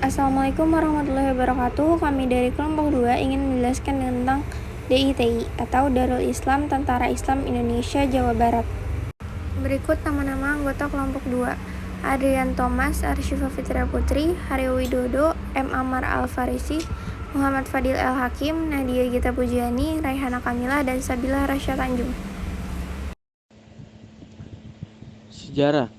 Assalamualaikum warahmatullahi wabarakatuh. Kami dari kelompok 2 ingin menjelaskan tentang DITI atau Darul Islam Tentara Islam Indonesia Jawa Barat. Berikut nama-nama anggota kelompok 2: Adrian Thomas, Arsyifa Fitria Putri, Haryo Widodo, M. Ammar Al-Farisi, Muhammad Fadil El Hakim, Nadia Gita Pujiani, Raihana Kamila, dan Sabila Rasya Tanjung. Sejarah.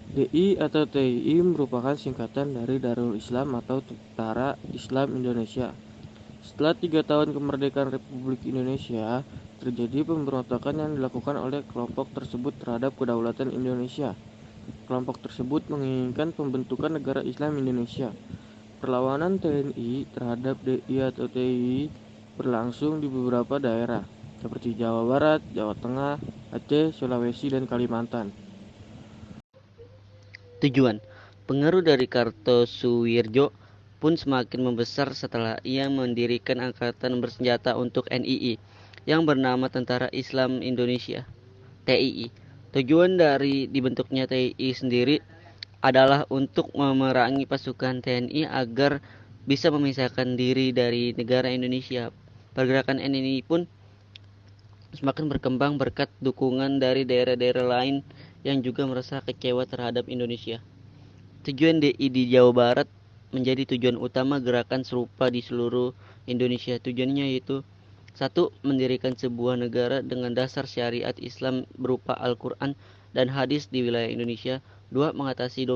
DI atau TII merupakan singkatan dari Darul Islam atau Tentara Islam Indonesia. Setelah 3 tahun kemerdekaan Republik Indonesia, terjadi pemberontakan yang dilakukan oleh kelompok tersebut terhadap kedaulatan Indonesia. Kelompok tersebut menginginkan pembentukan negara Islam Indonesia. Perlawanan TNI terhadap DI atau TII berlangsung di beberapa daerah, seperti Jawa Barat, Jawa Tengah, Aceh, Sulawesi, dan Kalimantan. Tujuan: pengaruh dari Kartosuwirjo pun semakin membesar setelah ia mendirikan angkatan bersenjata untuk NII yang bernama Tentara Islam Indonesia (TII). Tujuan dari dibentuknya TII sendiri adalah untuk memerangi pasukan TNI agar bisa memisahkan diri dari negara Indonesia. Pergerakan NII pun semakin berkembang berkat dukungan dari daerah-daerah lain yang juga merasa kecewa terhadap Indonesia. Tujuan DI di Jawa Barat menjadi tujuan utama gerakan serupa di seluruh Indonesia. Tujuannya yaitu: 1. Mendirikan sebuah negara dengan dasar syariat Islam berupa Al-Quran dan hadis di wilayah Indonesia. 2. Mengatasi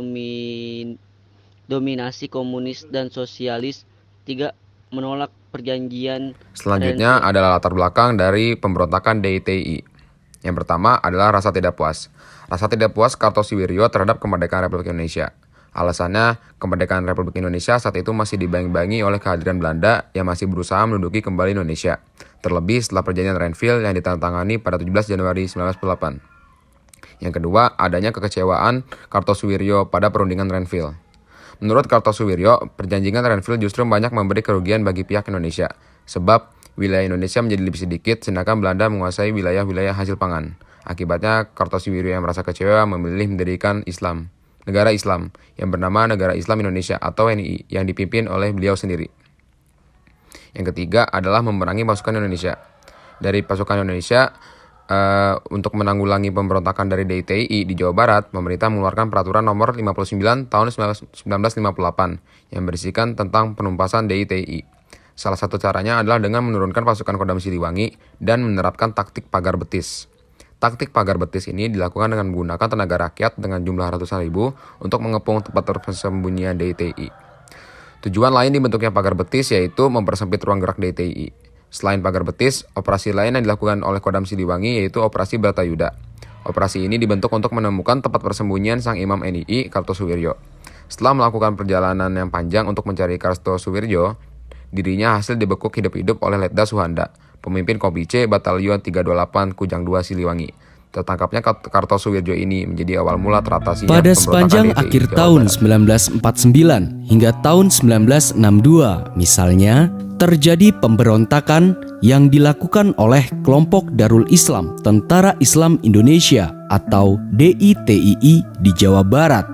dominasi komunis dan sosialis. 3. Menolak perjanjian. Selanjutnya adalah latar belakang dari pemberontakan DITI. Yang pertama adalah rasa tidak puas. Rasa tidak puas Kartosuwirjo terhadap kemerdekaan Republik Indonesia. Alasannya, kemerdekaan Republik Indonesia saat itu masih dibayangi oleh kehadiran Belanda yang masih berusaha menduduki kembali Indonesia. Terlebih setelah perjanjian Renville yang ditandatangani pada 17 Januari 1948. Yang kedua, adanya kekecewaan Kartosuwirjo pada perundingan Renville. Menurut Kartosuwirjo, perjanjian Renville justru banyak memberi kerugian bagi pihak Indonesia, sebab wilayah Indonesia menjadi lebih sedikit, sedangkan Belanda menguasai wilayah-wilayah hasil pangan. Akibatnya, Kartosuwirjo yang merasa kecewa memilih mendirikan negara Islam yang bernama Negara Islam Indonesia atau NII yang dipimpin oleh beliau sendiri. Yang ketiga adalah memerangi pasukan Indonesia. Dari pasukan Indonesia, untuk menanggulangi pemberontakan dari DITI di Jawa Barat, pemerintah mengeluarkan peraturan nomor 59 tahun 1958 yang berisikan tentang penumpasan DITI. Salah satu caranya adalah dengan menurunkan pasukan Kodam Siliwangi dan menerapkan taktik pagar betis. Taktik pagar betis ini dilakukan dengan menggunakan tenaga rakyat dengan jumlah ratusan ribu untuk mengepung tempat persembunyian DITI. Tujuan lain dibentuknya pagar betis yaitu mempersempit ruang gerak DITI. Selain pagar betis, operasi lain yang dilakukan oleh Kodam Siliwangi yaitu Operasi Bratayuda. Operasi ini dibentuk untuk menemukan tempat persembunyian sang Imam NII, Kartosuwirjo. Setelah melakukan perjalanan yang panjang untuk mencari Kartosuwirjo, dirinya hasil dibekuk hidup-hidup oleh Letda Suhanda, pemimpin Kompi C Batalion 328 Kujang II Siliwangi. Tertangkapnya Kartosuwirjo ini menjadi awal mula teratasinya pada sepanjang akhir tahun 1949 hingga tahun 1962, misalnya, terjadi pemberontakan yang dilakukan oleh kelompok Darul Islam Tentara Islam Indonesia atau DITII di Jawa Barat.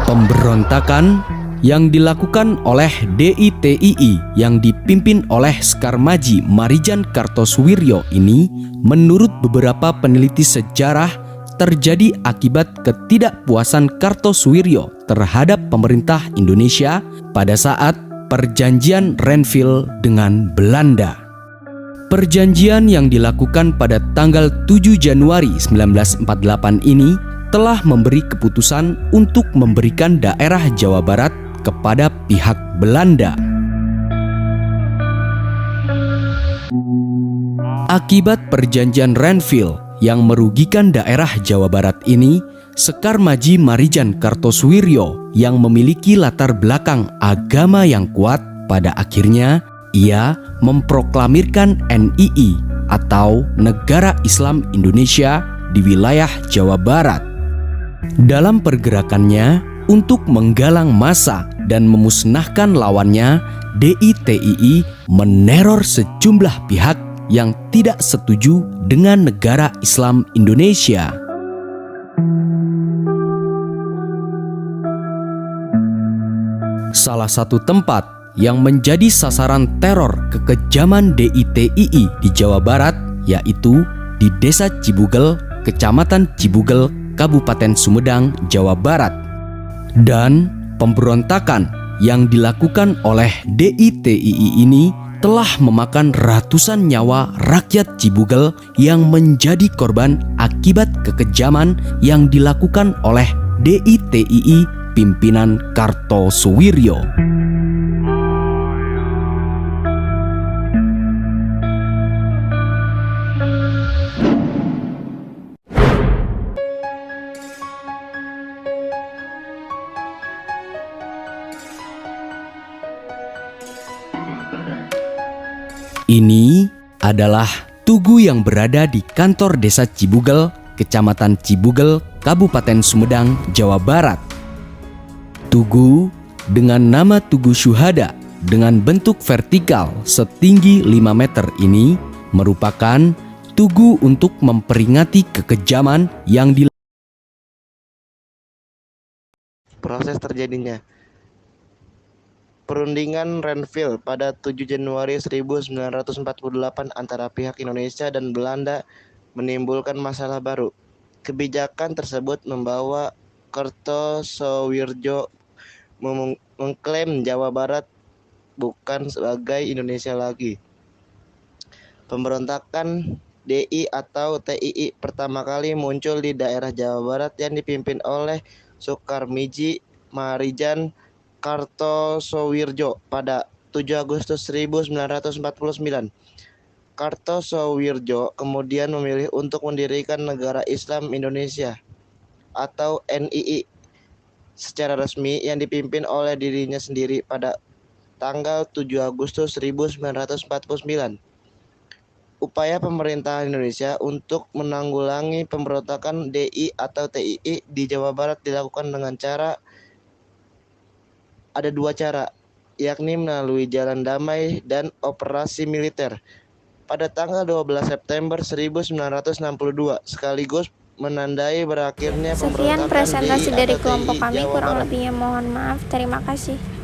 Pemberontakan yang dilakukan oleh DITII yang dipimpin oleh Skarmaji Marijan Kartosuwirjo ini, menurut beberapa peneliti sejarah, terjadi akibat ketidakpuasan Kartosuwirjo terhadap pemerintah Indonesia pada saat perjanjian Renville dengan Belanda. Perjanjian yang dilakukan pada tanggal 7 Januari 1948 ini telah memberi keputusan untuk memberikan daerah Jawa Barat kepada pihak Belanda. Akibat perjanjian Renville yang merugikan daerah Jawa Barat ini, Skarmaji Marijan Kartosuwirjo yang memiliki latar belakang agama yang kuat, pada akhirnya ia memproklamirkan NII atau Negara Islam Indonesia di wilayah Jawa Barat. Dalam pergerakannya untuk menggalang massa dan memusnahkan lawannya, DITII meneror sejumlah pihak yang tidak setuju dengan Negara Islam Indonesia. Salah satu tempat yang menjadi sasaran teror kekejaman DITII di Jawa Barat yaitu di Desa Cibugel, Kecamatan Cibugel, Kabupaten Sumedang, Jawa Barat. Dan pemberontakan yang dilakukan oleh DITII ini telah memakan ratusan nyawa rakyat Cibugel yang menjadi korban akibat kekejaman yang dilakukan oleh DITII pimpinan Kartosuwiryo. Ini adalah tugu yang berada di kantor Desa Cibugel, Kecamatan Cibugel, Kabupaten Sumedang, Jawa Barat. Tugu dengan nama Tugu Syuhada dengan bentuk vertikal setinggi 5 meter ini merupakan tugu untuk memperingati kekejaman yang Proses terjadinya perundingan Renville pada 7 Januari 1948 antara pihak Indonesia dan Belanda menimbulkan masalah baru. Kebijakan tersebut membawa Kartosuwirjo mengklaim Jawa Barat bukan sebagai Indonesia lagi. Pemberontakan DI atau TII pertama kali muncul di daerah Jawa Barat yang dipimpin oleh Sukarmiji Marijan Kartosuwirjo pada 7 Agustus 1949. Kartosuwirjo kemudian memilih untuk mendirikan Negara Islam Indonesia atau NII secara resmi yang dipimpin oleh dirinya sendiri pada tanggal 7 Agustus 1949. Upaya pemerintah Indonesia untuk menanggulangi pemberontakan DI atau TII di Jawa Barat dilakukan dengan ada dua cara, yakni melalui jalan damai dan operasi militer. Pada tanggal 12 September 1962, sekaligus menandai berakhirnya Sekian pemberontakan presentasi DI dari atau kelompok TII kami, Jawa kurang Barat. lebihnya mohon maaf. Terima kasih.